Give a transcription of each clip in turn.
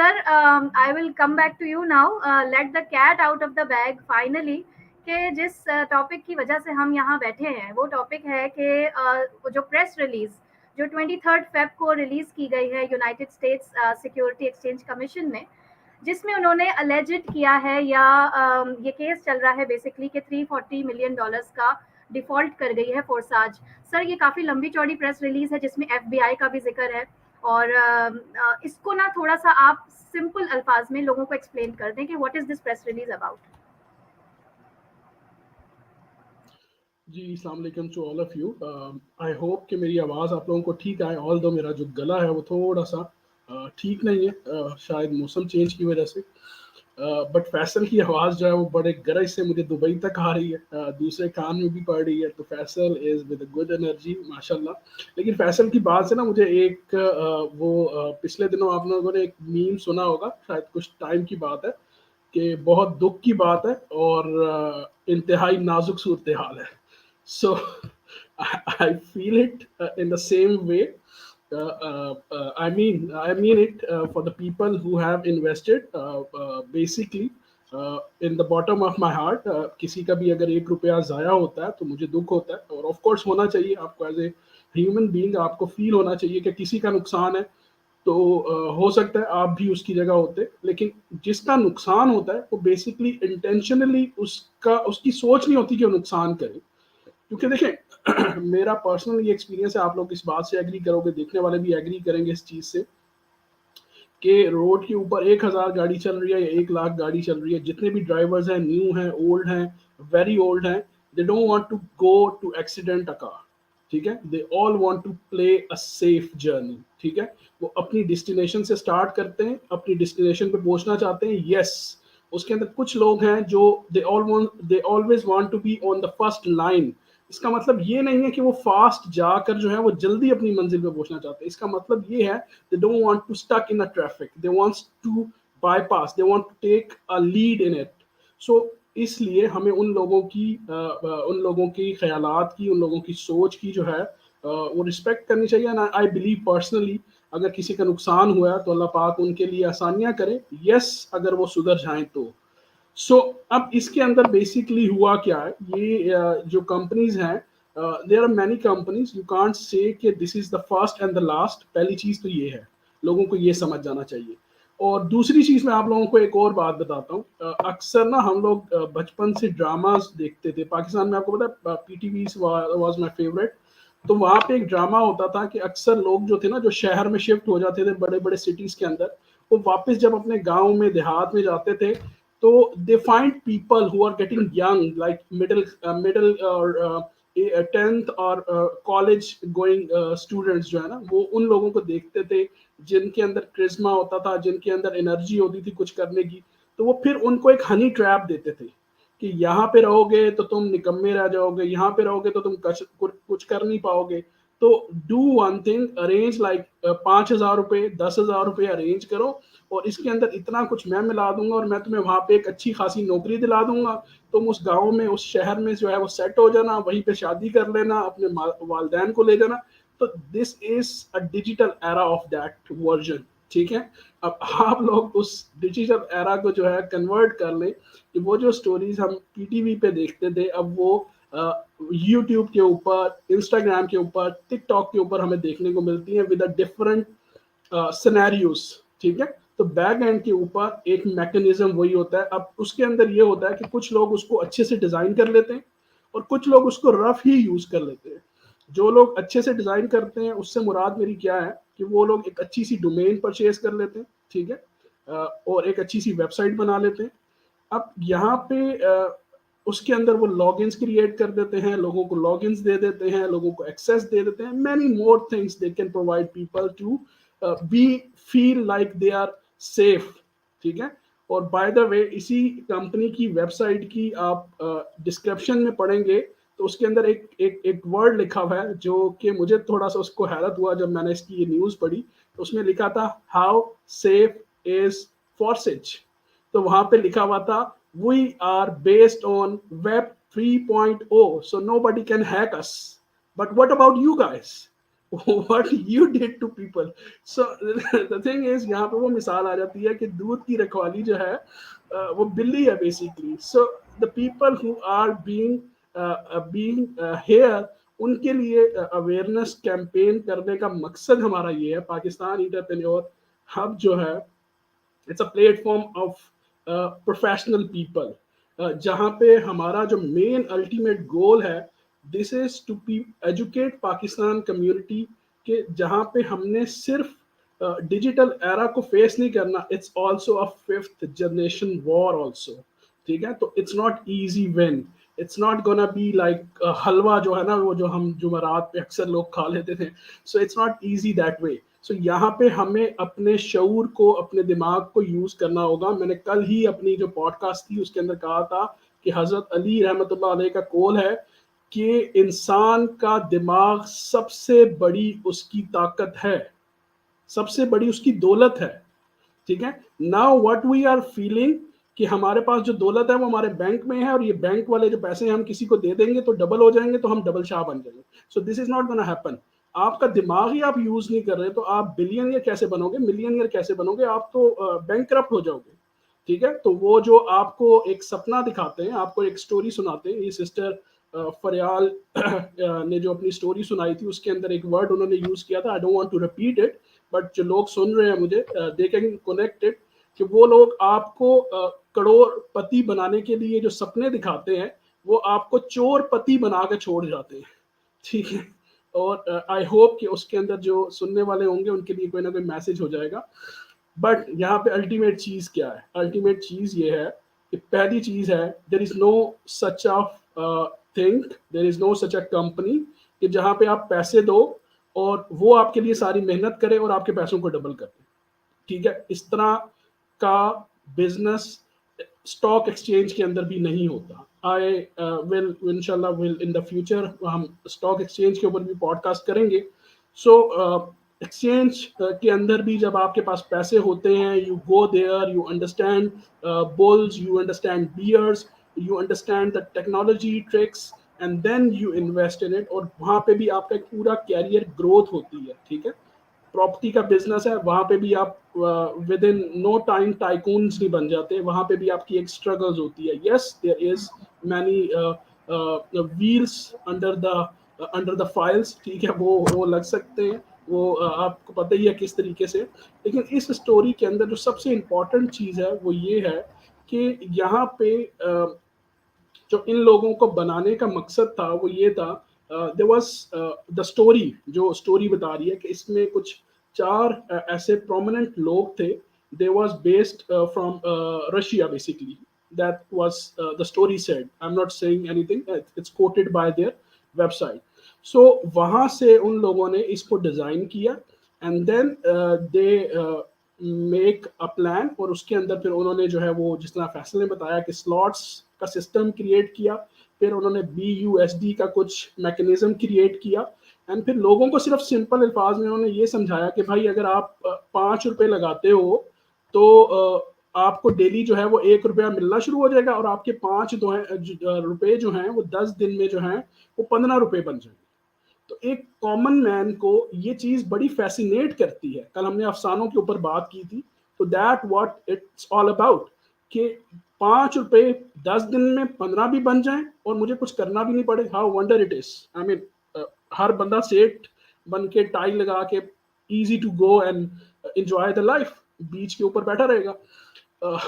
Sir, I will come back to you now. Let the cat out of the bag finally. कि जिस topic की वजह से हम यहाँ बैठे हैं वो टॉपिक है कि वो जो प्रेस रिलीज जो 23 फेब को रिलीज की गई है United states security exchange commission ने, जिसमें उन्होंने अलेजिड किया है या ये केस चल रहा है बेसिकली कि $340 मिलियन का डिफॉल्ट कर गई है फोर्साज. सर, ये काफ़ी लंबी चौड़ी प्रेस रिलीज है जिसमें एफबीआई का भी जिक्र है. और इसको ना थोड़ा सा आप सिंपल अल्फाज में लोगों को एक्सप्लेन कर दें कि what is this press release about. जी अस्सलाम वालेकुम to all of you. I hope कि मेरी आवाज़ आप लोगों को ठीक आए. ऑल दो मेरा जो गला है वो थोड़ा सा ठीक नहीं है, शायद मौसम चेंज की वजह से. बट फैसल की आवाज़ जो है वो बड़े गरज से मुझे दुबई तक आ रही है, दूसरे कान में भी पड़ रही है. तो Faisal is with good energy माशाल्लाह. लेकिन फैसल की बात से ना मुझे एक पिछले दिनों आप लोगों ने एक मीम सुना होगा, शायद कुछ टाइम की बात है, कि बहुत दुख की बात है और इंतहाई नाजुक सूरत हाल है. So I feel it in the same way. I mean it for the people who have invested. Basically, in the bottom of my heart, किसी का भी अगर 1 रुपया ज़ाया होता है तो मुझे दुख होता है. और ऑफ कोर्स होना चाहिए, आपको एज ए ह्यूमन बीइंग आपको फील होना चाहिए कि किसी का नुकसान है तो हो सकता है आप भी उसकी जगह होते. लेकिन जिसका नुकसान होता है वो बेसिकली इंटेंशनली उसकी सोच नहीं होती कि वो नुकसान करे. क्योंकि देखें मेरा पर्सनल ये एक्सपीरियंस है, आप लोग इस बात से एग्री करोगे, देखने वाले भी एग्री करेंगे इस चीज़ से, कि रोड के ऊपर 1,000 गाड़ी चल रही है या 1 लाख गाड़ी चल रही है, जितने भी ड्राइवर्स हैं, न्यू हैं, ओल्ड हैं, वेरी ओल्ड हैं, they don't want to go to accident a car. ठीक है, they all want to play a safe journey. ठीक है, वो अपनी डेस्टिनेशन से स्टार्ट करते हैं, अपनी डेस्टिनेशन पे पहुंचना चाहते हैं. यस, उसके अंदर कुछ लोग हैं जो they always want to be on the first line. इसका मतलब ये नहीं है कि वो फास्ट जाकर जो है वो जल्दी अपनी मंजिल पे पहुंचना चाहते हैं. इसका मतलब ये है they don't want to stuck in the traffic, they want to bypass, they want to take a lead in it. So इसलिए हमें उन लोगों की ख्यालात की, उन लोगों की सोच की जो है वो रिस्पेक्ट करनी चाहिए. ना आई बिलीव पर्सनली अगर किसी का नुकसान हुआ है तो अल्लाह पाक उनके लिए आसानियां करे. यस, अगर वो सुधर जाएं तो. सो अब इसके अंदर बेसिकली हुआ क्या है, ये जो कंपनीज हैं, there are many companies, you can't say कि this is the first and the last. पहली चीज तो ये है, लोगों को ये समझ जाना चाहिए. और दूसरी चीज मैं आप लोगों को एक और बात बताता हूँ. अक्सर ना हम लोग बचपन से ड्रामास देखते थे पाकिस्तान में. आपको पता है पीटीवी वाज माय फेवरेट. तो वहाँ पे एक ड्रामा होता था कि अक्सर लोग जो थे ना, जो शहर में शिफ्ट हो जाते थे बड़े बड़े सिटीज के अंदर, वो वापस जब अपने गाँव में देहात में जाते थे तो they find people who are getting young, like middle or 10th और कॉलेज गोइंग स्टूडेंट्स जो है ना, वो उन लोगों को देखते थे जिनके अंदर क्रिस्मा होता था, जिनके अंदर एनर्जी होती थी कुछ करने की. तो वो फिर उनको एक हनी ट्रैप देते थे कि यहाँ पे रहोगे तो तुम निकम्मे रह जाओगे, यहाँ पे रहोगे तो तुम कुछ कर नहीं पाओगे. तो do one thing, arrange like 5,000 रुपये 10,000 रुपये अरेंज करो और इसके अंदर इतना कुछ मैं मिला दूंगा और मैं तुम्हें वहां पे एक अच्छी खासी नौकरी दिला दूंगा. तुम उस गांव में, उस शहर में जो है वो सेट हो जाना, वहीं पे शादी कर लेना, अपने वालदैन को ले जाना. तो this is a digital era of that version. ठीक है, अब आप लोग उस डिजिटल एरा को जो है कन्वर्ट कर लें कि वो जो स्टोरीज हम पीटीवी पे देखते थे अब वो यूट्यूब के ऊपर, इंस्टाग्राम के ऊपर, टिकटॉक के ऊपर हमें देखने को मिलती है विद अ डिफरेंट सिनेरियोस. ठीक है, तो बैक एंड के ऊपर एक मैकेनिज्म वही होता है. अब उसके अंदर ये होता है कि कुछ लोग उसको अच्छे से डिजाइन कर लेते हैं और कुछ लोग उसको रफ ही यूज कर लेते हैं. जो लोग अच्छे से डिजाइन करते हैं उससे मुराद मेरी क्या है कि वो लोग एक अच्छी सी डोमेन परचेज कर लेते हैं. ठीक है, और एक अच्छी सी वेबसाइट बना लेते हैं. अब यहाँ पे उसके अंदर वो लॉगिन्स क्रिएट कर देते हैं, लोगों को लॉगिन्स दे देते हैं, लोगों को एक्सेस दे देते हैं. Many more things they can provide people to be feel like they are safe. ठीक है, और बाय द वे इसी कंपनी की वेबसाइट की आप डिस्क्रिप्शन में पढ़ेंगे तो उसके अंदर एक वर्ड लिखा हुआ है जो कि मुझे थोड़ा सा उसको हैरत हुआ जब मैंने इसकी ये न्यूज़ पढ़ी. तो उसमें लिखा था हाउ सेफ इज फॉर्सेज. तो वहां पे लिखा हुआ था we are based on web 3.0 so nobody can hack us. But what about you guys? what you did to people. So the thing is, यहाँ पे वो मिसाल आ जाती है कि दूध की रखवाली जो है वो बिल्ली है basically. So the people who are being here, उनके लिए अवेयरनेस कैंपेन करने का मकसद हमारा ये है. पाकिस्तान इंटरप्रेन्योर हब जो है, it's a platform of professional people, जहाँ पे हमारा जो मेन अल्टीमेट गोल है, this is to be educate Pakistan community के, जहाँ पे हमने सिर्फ डिजिटल एरा को फेस नहीं करना, it's also a fifth generation war also. ठीक है, तो it's not easy win. It's not gonna be like halwa जो है ना, वो जो हम जुमरात पे अक्सर लोग खा लेते थे. So it's not easy that way. So यहाँ पे हमें अपने शऊर को, अपने दिमाग को यूज करना होगा. मैंने कल ही अपनी जो पॉडकास्ट थी उसके अंदर कहा था कि हजरत अली रहमतुल्लाह अलैह का कौल है कि इंसान का दिमाग सबसे बड़ी उसकी ताकत है, सबसे बड़ी उसकी दौलत है. ठीक है, now what we are feeling कि हमारे पास जो दौलत है वो हमारे बैंक में है, और ये बैंक वाले जो पैसे हम किसी को दे देंगे तो डबल हो जाएंगे, तो हम डबल शाह बन जाएंगे. So this is not gonna happen. आपका दिमाग ही आप यूज नहीं कर रहे तो आप बिलियनियर कैसे बनोगे, मिलियनियर कैसे बनोगे? आप तो बैंकक्रप्ट हो जाओगे. ठीक है, तो वो जो आपको एक सपना दिखाते हैं, आपको एक स्टोरी सुनाते हैं, ये सिस्टर फरियाल ने जो अपनी स्टोरी सुनाई थी, उसके अंदर एक वर्ड उन्होंने यूज किया था. I don't want to repeat it, but जो लोग सुन रहे हैं मुझे, दे कैन कनेक्टेड, कि वो लोग आपको करोड़पति बनाने के लिए जो सपने दिखाते हैं, वो आपको चोरपति बना के छोड़ जाते हैं. ठीक है, और आई होप कि उसके अंदर जो सुनने वाले होंगे उनके लिए कोई ना कोई मैसेज हो जाएगा. बट यहाँ पे अल्टीमेट चीज क्या है? अल्टीमेट चीज ये है कि पहली चीज है, there is no such of thing, there is no such a company कि जहाँ पे आप पैसे दो और वो आपके लिए सारी मेहनत करे और आपके पैसों को डबल कर दे. ठीक है, इस तरह का बिजनेस स्टॉक एक्सचेंज के अंदर भी नहीं होता. आई विल इंशाल्लाह विल इन द फ्यूचर हम स्टॉक एक्सचेंज के ऊपर भी पॉडकास्ट करेंगे. सो एक्सचेंज के अंदर भी जब आपके पास पैसे होते हैं, you go there, you understand bulls, you understand bears, you understand the technology tricks, and then you invest in it, और वहाँ पे भी आपका एक पूरा कैरियर ग्रोथ होती है. ठीक है, प्रॉपर्टी का बिजनेस है, वहां पे भी आप within no time tycoons नहीं बन जाते, वहां पे भी आपकी एक स्ट्रगल्स होती है. Yes, there is many wheels under the files. ठीक है, वो लग सकते हैं, वो आपको पता ही है किस तरीके से. लेकिन इस स्टोरी के अंदर जो सबसे इम्पोर्टेंट चीज है वो ये है कि यहाँ पे जो इन लोगों को बनाने का मकसद था वो ये था, देयर वाज द स्टोरी, जो स्टोरी बता रही है कि इसमें कुछ चार ऐसे प्रोमिनेंट लोग थे. They was based from Russia basically. That was the story said. I am not saying anything, it's quoted by their website. So वहां से उन लोगों ने इसको डिजाइन किया, and then they make a plan, और उसके अंदर फिर उन्होंने जो है वो जिस तरह फैसल ने बताया कि स्लॉट्स का सिस्टम क्रिएट किया, फिर उन्होंने BUSD का कुछ मैकेनिज्म क्रिएट किया, एंड फिर लोगों को सिर्फ सिंपल अल्फाज में उन्होंने ये समझाया कि भाई अगर आप 5 रुपए लगाते हो तो आपको डेली जो है वो 1 रुपया मिलना शुरू हो जाएगा, और आपके 5 रुपए जो हैं वो 10 दिन में जो हैं वो 15 रुपए बन जाएंगे. तो एक कॉमन मैन को ये चीज बड़ी फैसिनेट करती है. कल हमने अफसानों के ऊपर बात की थी, तो that what it's all about, कि 5 रुपए 10 दिन में 15 भी बन जाएं और मुझे कुछ करना भी नहीं पड़े. How wonder it is. I mean हर बंदा सेठ बन के टाई लगा के easy to go and enjoy the life, beach के ऊपर बैठा रहेगा,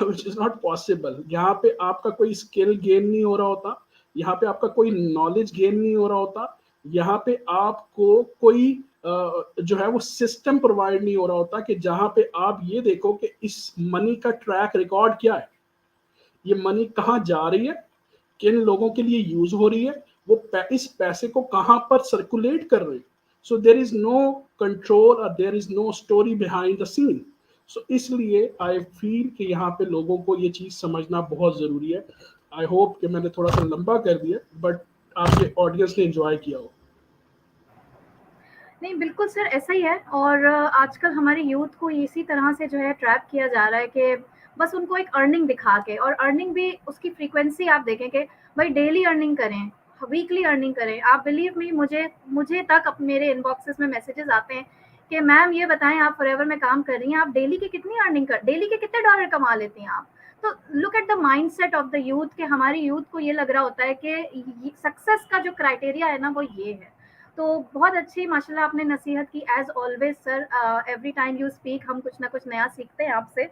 विच इज नॉट पॉसिबल. यहाँ पे आपका कोई स्किल गेन नहीं हो रहा होता, यहाँ पे आपका कोई नॉलेज गेन नहीं हो रहा होता, यहाँ पे आपको कोई जो है वो सिस्टम प्रोवाइड नहीं हो रहा होता कि जहाँ पे आप ये देखो कि इस मनी का ट्रैक रिकॉर्ड क्या है, ये मनी कहाँ जा रही है, किन लोगों के लिए यूज हो रही है, वो इस पैसे को कहाँ पर सर्कुलेट कर रहे हैं. So there is no control और there is no story behind the scene. So इसलिए आई फील कि यहाँ पे लोगों को ये चीज समझना बहुत जरूरी है. आई होप कि मैंने थोड़ा सा लंबा कर दिया, बट आपके ऑडियंस ने एंजॉय किया हो. नहीं, बिल्कुल सर, ऐसा ही है। और आजकल हमारे यूथ को इसी तरह से जो है ट्रैप किया जा रहा है कि बस उनको एक अर्निंग दिखा के, और अर्निंग भी उसकी फ्रीक्वेंसी आप देखें कि भाई डेली अर्निंग करें, वीकली अर्निंग करें। आप बिलीव मी, मुझे तक मेरे इनबॉक्सेस में मैसेजेस आते हैं कि मैम ये बताएं, आप फॉरएवर में काम कर रही हैं, आप डेली की कितनी अर्निंग कर, डेली के कितने डॉलर कमा लेती हैं आप। तो look at the mindset of the youth, कि हमारी यूथ को ये लग रहा होता है कि सक्सेस का जो क्राइटेरिया है ना वो ये है। तो बहुत अच्छी माशाल्लाह आपने नसीहत की, as always sir. Every time you speak हम कुछ ना कुछ नया सीखते हैं आपसे।